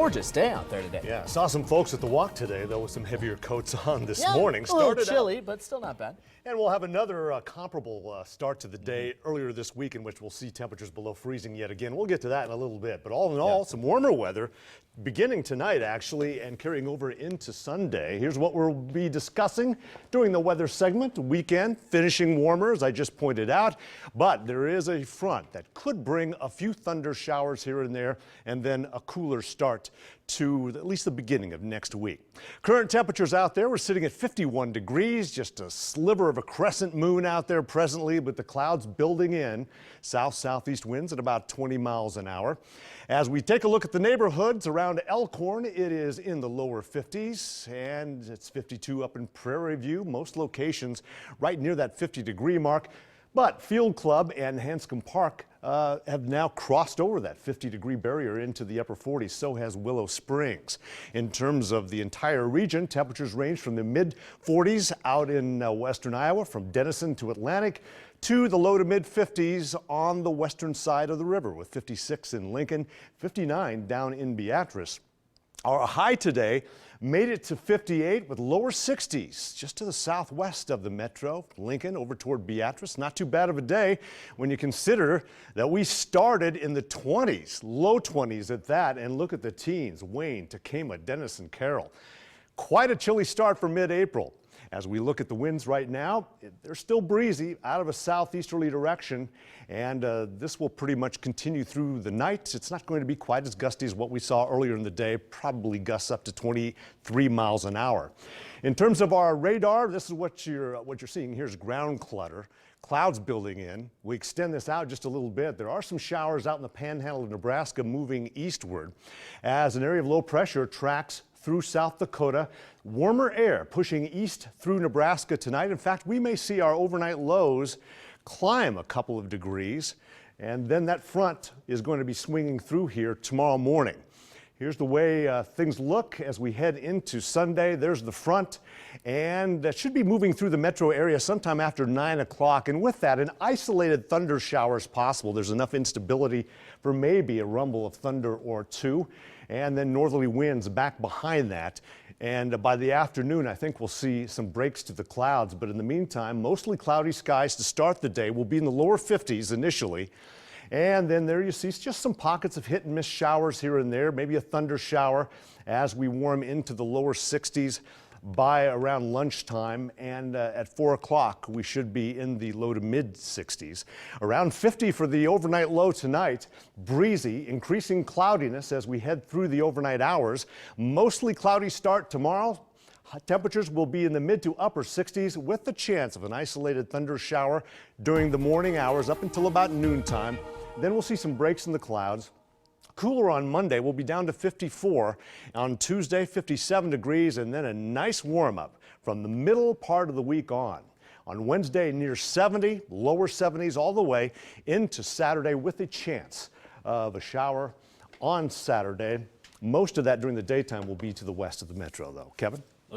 gorgeous day out there today. Yeah, saw some folks at the walk today, though, with some heavier coats on this morning. A little chilly, but still not bad. And we'll have another comparable start to the day earlier this week in which we'll see temperatures below freezing yet again. We'll get to that in a little bit. But all in all, some warmer weather beginning tonight, actually, and carrying over into Sunday. Here's what we'll be discussing during the weather segment. Weekend finishing warmer, as I just pointed out. But there is a front that could bring a few thunder showers here and there, and then a cooler start to at least the beginning of next week. Current temperatures out there, we're sitting at 51 degrees, just a sliver of a crescent moon out there presently, with the clouds building in. South-southeast winds at about 20 miles an hour. As we take a look at the neighborhoods around Elkhorn, it is in the lower 50s, and it's 52 up in Prairie View. Most locations right near that 50-degree mark. But Field Club and Hanscom Park have now crossed over that 50-degree barrier into the upper 40s. So has Willow Springs. In terms of the entire region, temperatures range from the mid-40s out in western Iowa, from Denison to Atlantic, to the low to mid-50s on the western side of the river, with 56 in Lincoln, 59 down in Beatrice. Our high today made it to 58 with lower 60s just to the southwest of the metro, Lincoln over toward Beatrice. Not too bad of a day when you consider that we started in the 20s, low 20s at that, and look at the teens, Wayne, Takema, Denison, Carroll. Quite a chilly start for mid-April. As we look at the winds right now, they're still breezy out of a southeasterly direction, and this will pretty much continue through the night. It's not going to be quite as gusty as what we saw earlier in the day, probably gusts up to 23 miles an hour. In terms of our radar, this is what you're seeing. Here's ground clutter. Clouds building in. We extend this out just a little bit. There are some showers out in the panhandle of Nebraska moving eastward as an area of low pressure tracks through South Dakota. Warmer air pushing east through Nebraska tonight. In fact, we may see our overnight lows climb a couple of degrees, and then that front is going to be swinging through here tomorrow morning. Here's the way things look as we head into Sunday. There's the front, and that should be moving through the metro area sometime after 9 o'clock. And with that, an isolated thunder shower is possible. There's enough instability for maybe a rumble of thunder or two, and then northerly winds back behind that. And by the afternoon, I think we'll see some breaks to the clouds. But in the meantime, mostly cloudy skies to start the day. We'll be in the lower 50s initially. And then there you see just some pockets of hit and miss showers here and there, maybe a thunder shower as we warm into the lower 60s by around lunchtime, and at 4 o'clock we should be in the low to mid 60s. Around 50 for the overnight low tonight. Breezy, increasing cloudiness as we head through the overnight hours. Mostly cloudy start tomorrow. Temperatures will be in the mid to upper 60s with the chance of an isolated thunder shower during the morning hours up until about noontime. Then we'll see some breaks in the clouds. Cooler on Monday. We'll be down to 54. On Tuesday, 57 degrees, and then a nice warm-up from the middle part of the week on. On Wednesday, near 70, lower 70s all the way into Saturday, with a chance of a shower on Saturday. Most of that during the daytime will be to the west of the metro, though. Kevin?